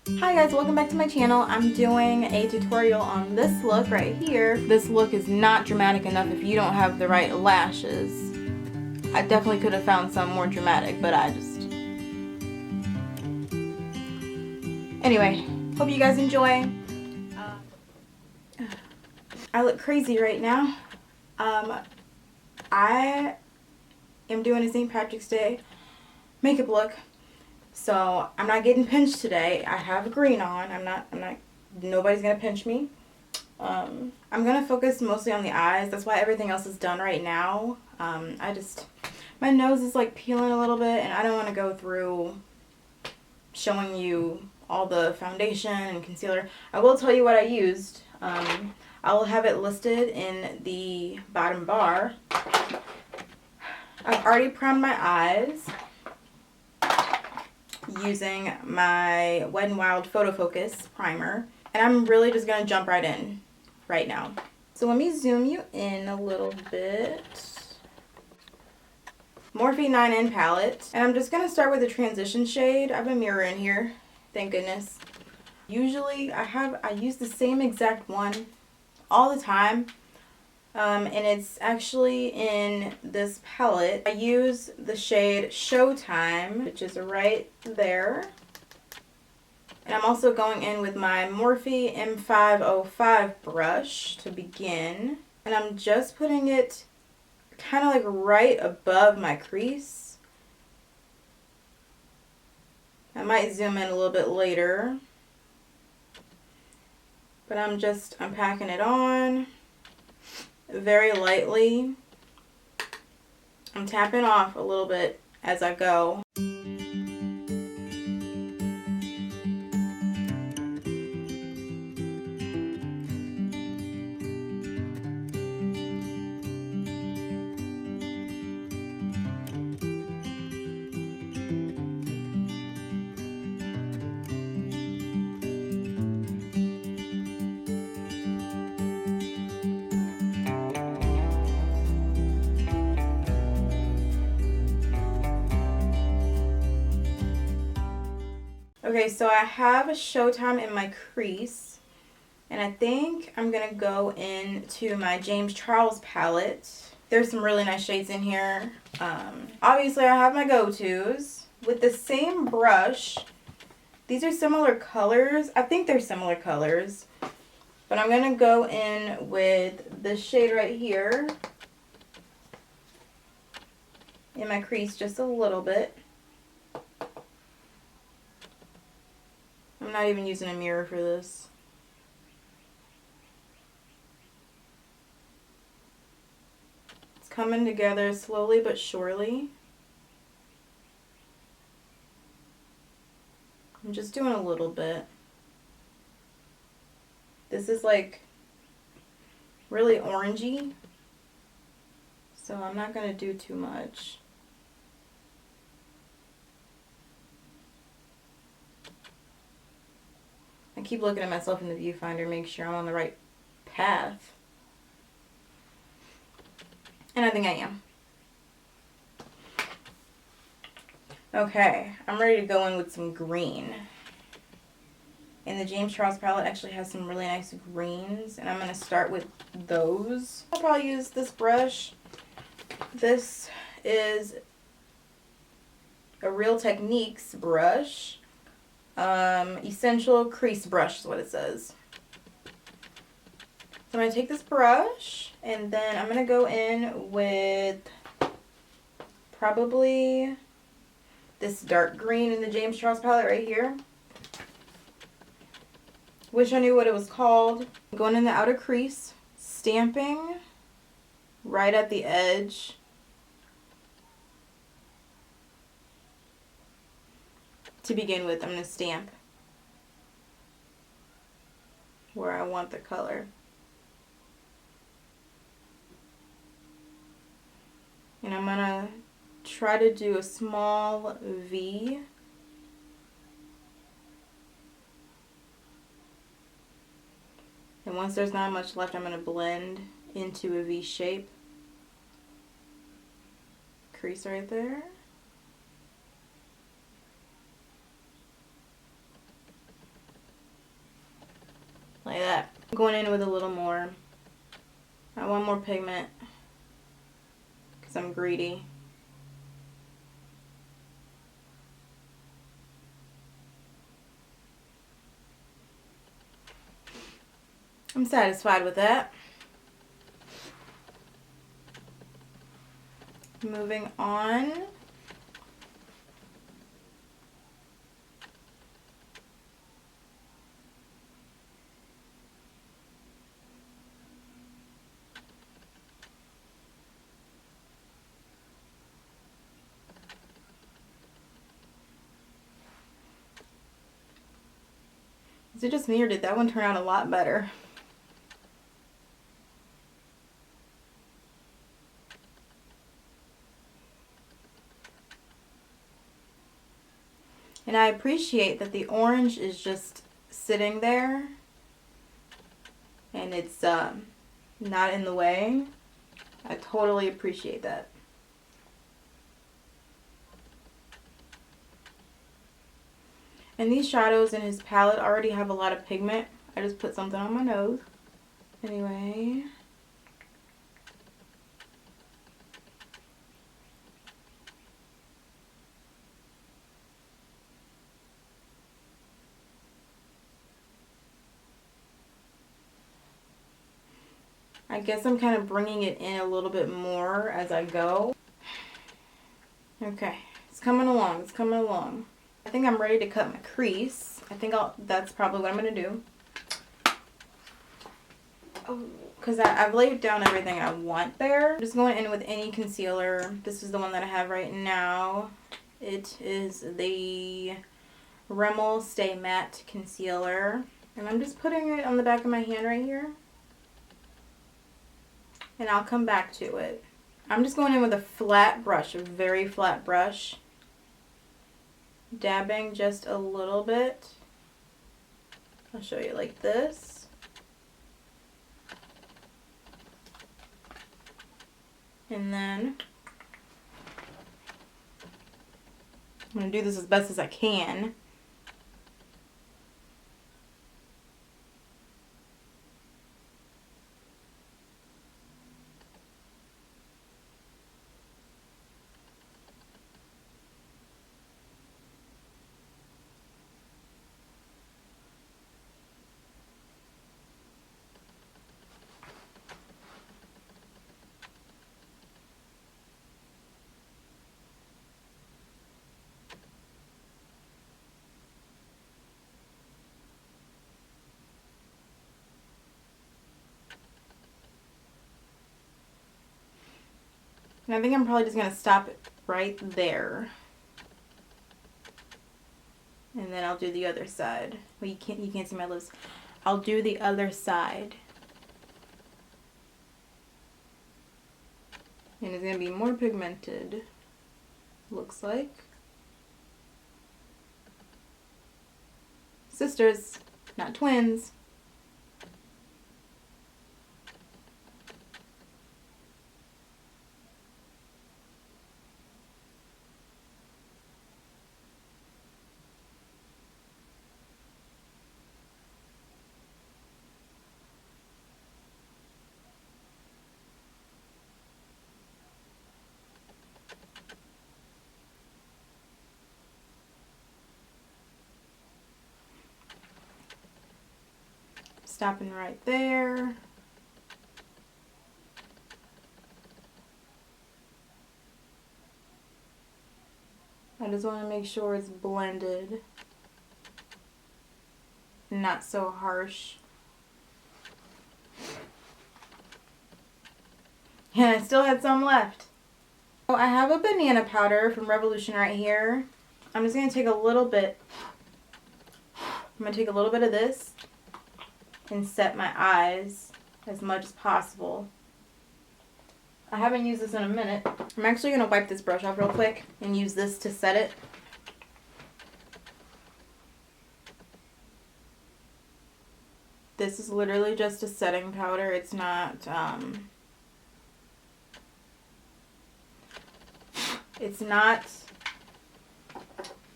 Hi guys, welcome back to my channel. I'm doing a tutorial on this look right here. This look is not dramatic enough if you don't have the right lashes. I definitely could have found some more dramatic, but I just... Anyway, hope you guys enjoy. I look crazy right now. I am doing a St. Patrick's Day makeup look. So I'm not getting pinched today. I have green on. Nobody's gonna pinch me. I'm gonna focus mostly on the eyes. That's why everything else is done right now. My nose is like peeling a little bit and I don't want to go through showing you all the foundation and concealer. I will tell you what I used. I'll have it listed in the bottom bar. I've already primed my eyes using my Wet n Wild Photo Focus primer, and I'm really just gonna jump right in right now. So let me zoom you in a little bit. Morphe 9N palette, and I'm just gonna start with a transition shade. I have a mirror in here, thank goodness. Usually I use the same exact one all the time, and it's actually in this palette. I use the shade Showtime, which is right there. And I'm also going in with my Morphe M505 brush to begin. And I'm just putting it kind of like right above my crease. I might zoom in a little bit later. But I'm packing it on very lightly. I'm tapping off a little bit as I go. Okay, so I have a Showtime in my crease, and I think I'm going to go into my James Charles palette. There's some really nice shades in here. Obviously, I have my go-tos. With the same brush, these are similar colors. I think they're similar colors. But I'm going to go in with this shade right here in my crease just a little bit. I'm not even using a mirror for this. It's coming together slowly but surely. I'm just doing a little bit. This is like really orangey, so I'm not going to do too much. I keep looking at myself in the viewfinder, make sure I'm on the right path. And I think I am. Okay, I'm ready to go in with some green. And the James Charles palette actually has some really nice greens, and I'm going to start with those. I'll probably use this brush. This is a Real Techniques brush. Essential Crease Brush is what it says. So I'm going to take this brush, and then I'm going to go in with probably this dark green in the James Charles palette right here. Wish I knew what it was called. Going in the outer crease, stamping right at the edge. To begin with, I'm going to stamp where I want the color. And I'm going to try to do a small V. And once there's not much left, I'm going to blend into a V shape. Crease right there. at that. I'm going in with a little more. I want more pigment because I'm greedy. I'm satisfied with that. Moving on. Is it just me or did that one turn out a lot better? And I appreciate that the orange is just sitting there and it's not in the way. I totally appreciate that. And these shadows in his palette already have a lot of pigment. I just put something on my nose. Anyway. I guess I'm kind of bringing it in a little bit more as I go. Okay, it's coming along, it's coming along. I think I'm ready to cut my crease. I think that's probably what I'm going to do. Oh, because I've laid down everything I want there. I'm just going in with any concealer. This is the one that I have right now. It is the Rimmel Stay Matte Concealer. And I'm just putting it on the back of my hand right here. And I'll come back to it. I'm just going in with a flat brush, a very flat brush. Dabbing just a little bit. I'll show you like this. And then I'm going to do this as best as I can. And I think I'm probably just going to stop it right there. And then I'll do the other side. Well, you can't see my lips. I'll do the other side. And it's going to be more pigmented, looks like. Sisters, not twins. Stopping right there. I just want to make sure it's blended, not so harsh. And I still had some left. Oh, I have a banana powder from Revolution right here. I'm just going to take a little bit. I'm going to take a little bit of this and set my eyes as much as possible. I haven't used this in a minute. I'm actually going to wipe this brush off real quick and use this to set it. This is literally just a setting powder. It's not, it's not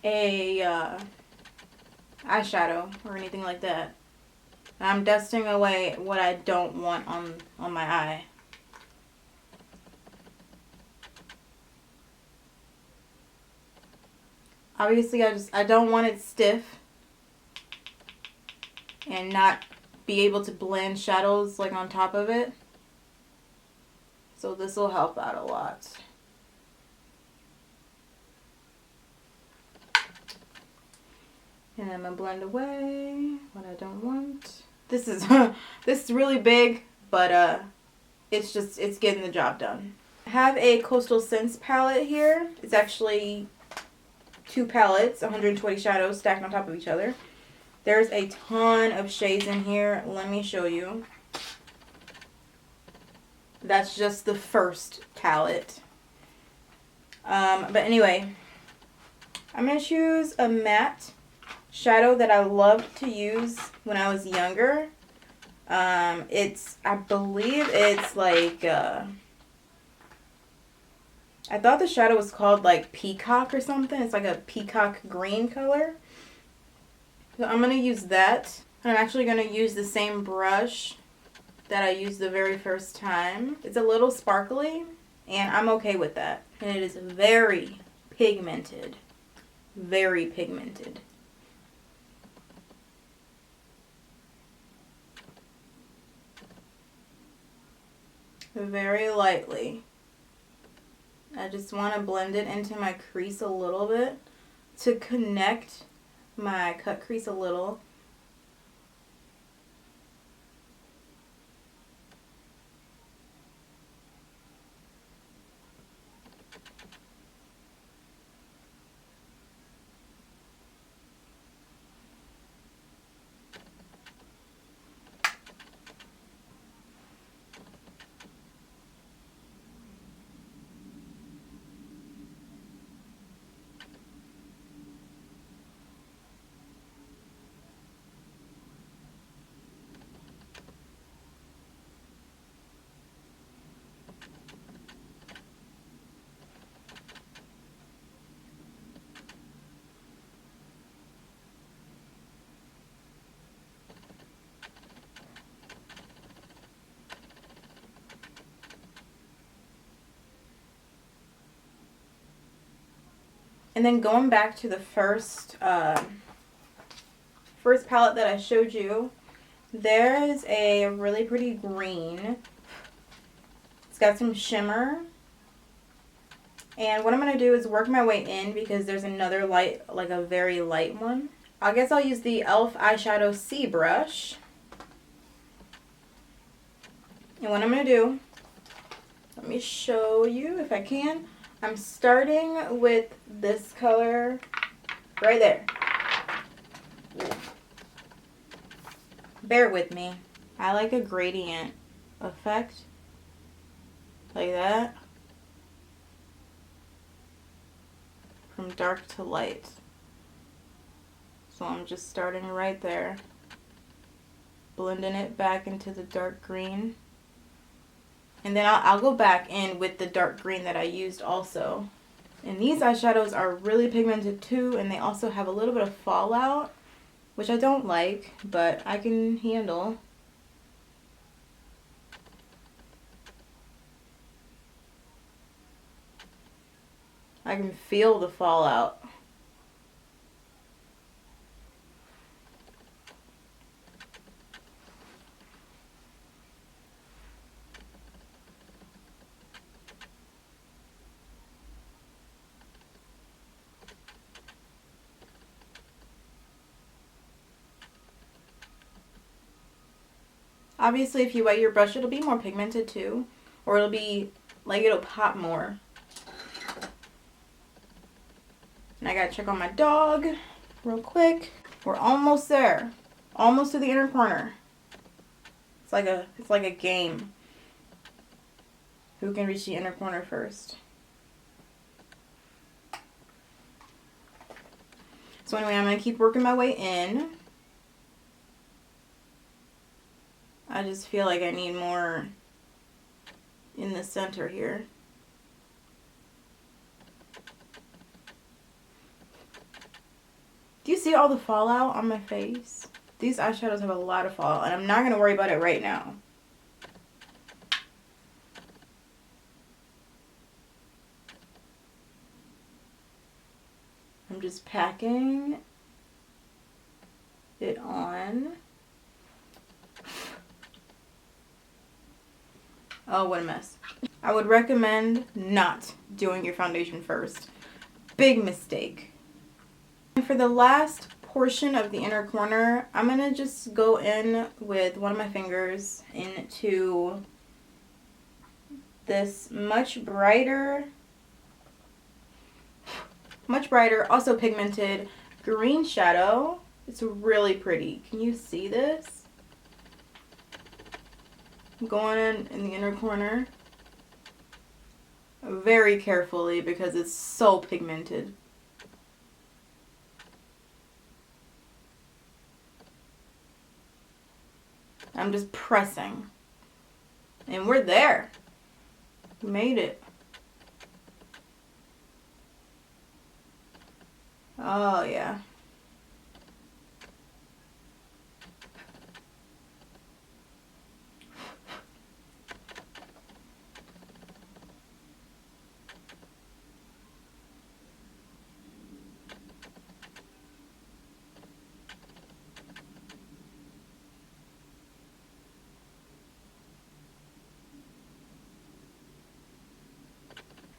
a eyeshadow or anything like that. I'm dusting away what I don't want on my eye. Obviously, I don't want it stiff and not be able to blend shadows like on top of it. So this will help out a lot. And I'm gonna blend away what I don't want. This is this is really big, but it's getting the job done. I have a Coastal Scents palette here. It's actually 2 palettes, 120 shadows stacked on top of each other. There's a ton of shades in here. Let me show you. That's just the first palette. But anyway, I'm going to choose a matte shadow that I loved to use when I was younger. I believe it's like, I thought the shadow was called like peacock or something. It's like a peacock green color. So I'm going to use that. I'm actually going to use the same brush that I used the very first time. It's a little sparkly, and I'm okay with that. And it is very pigmented. Very pigmented. Very lightly. I just want to blend it into my crease a little bit to connect my cut crease a little. And then going back to the first palette that I showed you, there's a really pretty green. It's got some shimmer. And what I'm going to do is work my way in because there's another light, like a very light one. I guess I'll use the e.l.f. eyeshadow C brush. And what I'm going to do, let me show you if I can. I'm starting with this color right there. Bear with me. I like a gradient effect like that from dark to light. So I'm just starting right there, blending it back into the dark green. And then I'll go back in with the dark green that I used also. And these eyeshadows are really pigmented too, and they also have a little bit of fallout, which I don't like, but I can handle. I can feel the fallout. Obviously, if you wet your brush, it'll be more pigmented too, or it'll be like it'll pop more. And I gotta check on my dog real quick. We're almost there, almost to the inner corner. It's like a game. Who can reach the inner corner first? So anyway, I'm gonna keep working my way in. I just feel like I need more in the center here. Do you see all the fallout on my face? These eyeshadows have a lot of fall, and I'm not going to worry about it right now. I'm just packing it on. Oh, what a mess. I would recommend not doing your foundation first. Big mistake. And for the last portion of the inner corner, I'm going to just go in with one of my fingers into this much brighter, also pigmented green shadow. It's really pretty. Can you see this? I'm going in the inner corner very carefully because it's so pigmented. I'm just pressing. And we're there. We made it. Oh, yeah.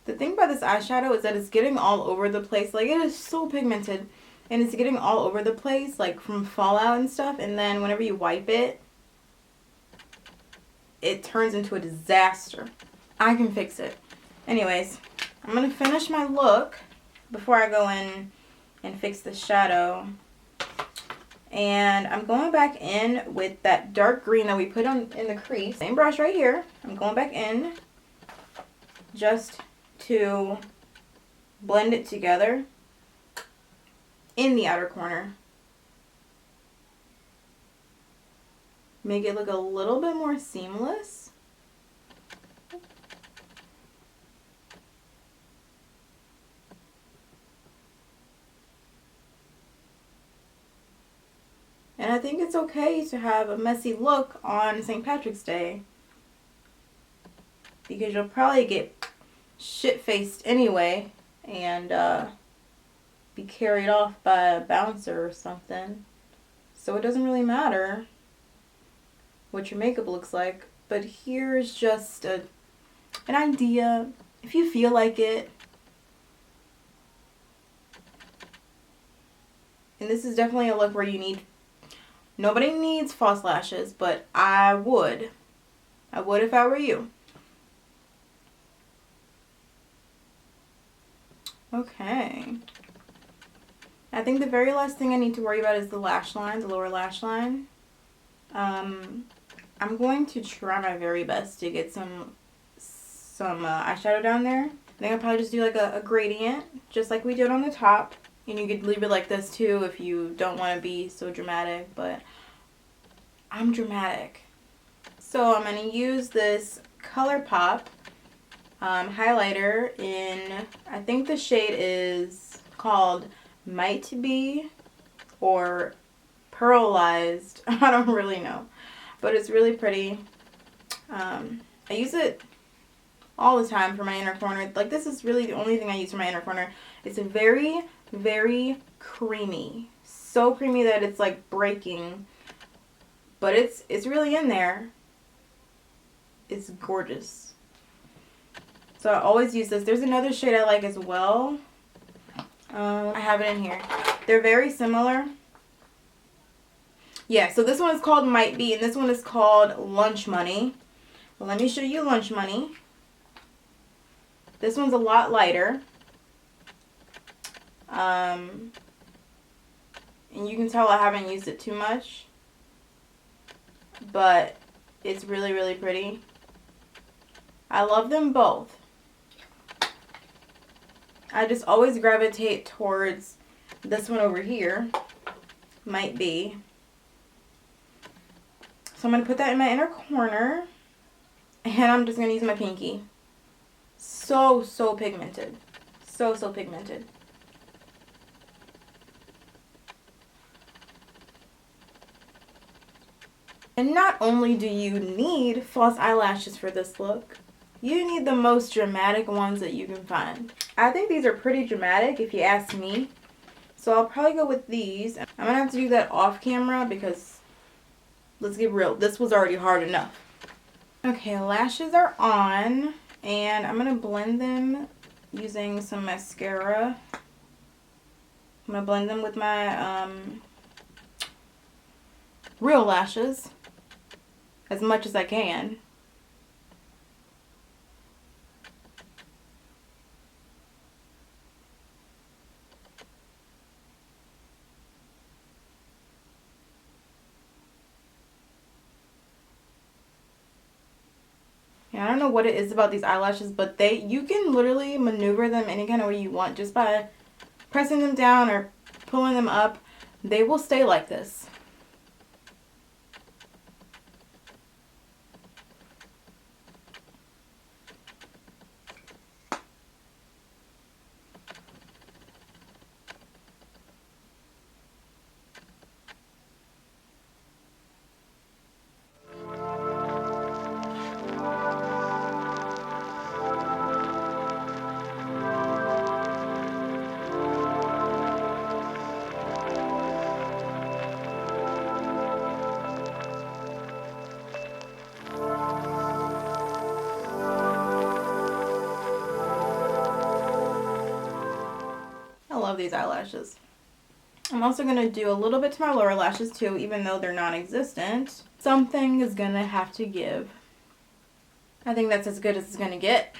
The thing about this eyeshadow is that it's getting all over the place. Like, it is so pigmented. And it's getting all over the place, like, from fallout and stuff. And then whenever you wipe it, it turns into a disaster. I can fix it. Anyways, I'm going to finish my look before I go in and fix the shadow. And I'm going back in with that dark green that we put on in the crease. Same brush right here. I'm going back in just to blend it together in the outer corner. Make it look a little bit more seamless. And I think it's okay to have a messy look on St. Patrick's Day, because you'll probably get shit-faced anyway and be carried off by a bouncer or something. So it doesn't really matter what your makeup looks like. But here's just an idea. If you feel like it. And this is definitely a look where you need... Nobody needs false lashes, but I would. I would if I were you. Okay. I think the very last thing I need to worry about is the lash line, the lower lash line. I'm going to try my very best to get some eyeshadow down there. I think I'll probably just do like a gradient, just like we did on the top. And you could leave it like this too if you don't want to be so dramatic, but I'm dramatic. So I'm going to use this ColourPop highlighter in, I think the shade is called Might Be or Pearlized. I don't really know, but it's really pretty. I use it all the time for my inner corner. Like, this is really the only thing I use for my inner corner. It's very, very creamy. So creamy that it's like breaking. But it's really in there. It's gorgeous. So I always use this. There's another shade I like as well. I have it in here. They're very similar. Yeah, so this one is called Might Be, and this one is called Lunch Money. Well, let me show you Lunch Money. This one's a lot lighter. And you can tell I haven't used it too much. But it's really, really pretty. I love them both. I just always gravitate towards this one over here. Might Be. So I'm going to put that in my inner corner. And I'm just going to use my pinky. So, so pigmented. So, so pigmented. And not only do you need false eyelashes for this look, you need the most dramatic ones that you can find. I think these are pretty dramatic if you ask me. So I'll probably go with these. I'm going to have to do that off camera because, let's get real, this was already hard enough. Okay, lashes are on, and I'm going to blend them using some mascara. I'm going to blend them with my real lashes as much as I can. And I don't know what it is about these eyelashes, but you can literally maneuver them any kind of way you want just by pressing them down or pulling them up. They will stay like this. I love these eyelashes. I'm also going to do a little bit to my lower lashes too, even though they're non-existent. Something is going to have to give. I think that's as good as it's going to get.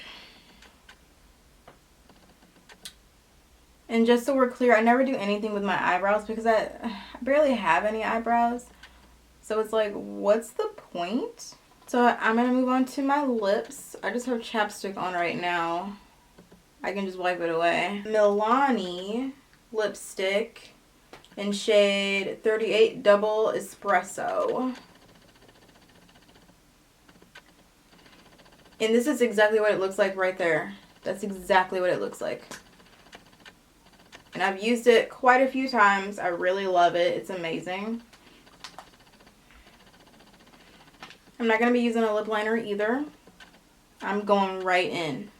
And just so we're clear, I never do anything with my eyebrows because I barely have any eyebrows. So it's like, what's the point? So I'm going to move on to my lips. I just have chapstick on right now. I can just wipe it away. Milani lipstick in shade 38 Double Espresso. And this is exactly what it looks like right there. That's exactly what it looks like. And I've used it quite a few times. I really love it. It's amazing. I'm not going to be using a lip liner either. I'm going right in.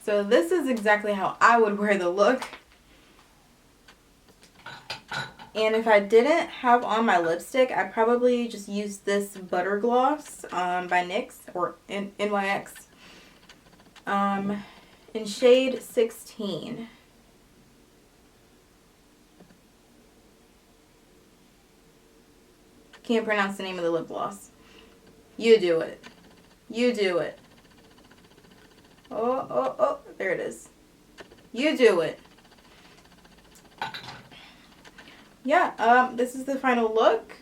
So this is exactly how I would wear the look. And if I didn't have on my lipstick, I'd probably just use this Butter Gloss by NYX or NYX in shade 16. Can't pronounce the name of the lip gloss. You do it. You do it. Oh, there it is. You do it. Yeah, this is the final look.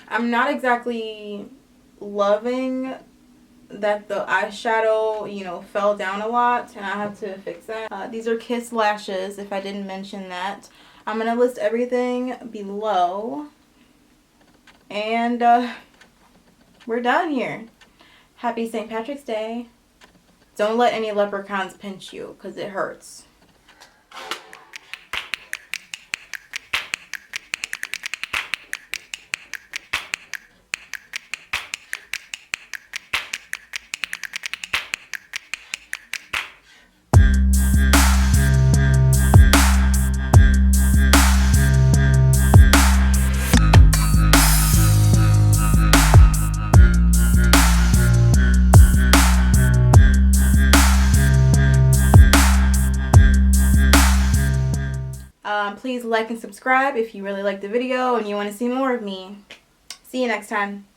I'm not exactly loving that the eyeshadow, fell down a lot, and I have to fix that. These are Kiss lashes, if I didn't mention that. I'm going to list everything below. And we're done here. Happy St. Patrick's Day. Don't let any leprechauns pinch you, because it hurts. Please like and subscribe if you really like the video and you want to see more of me. See you next time.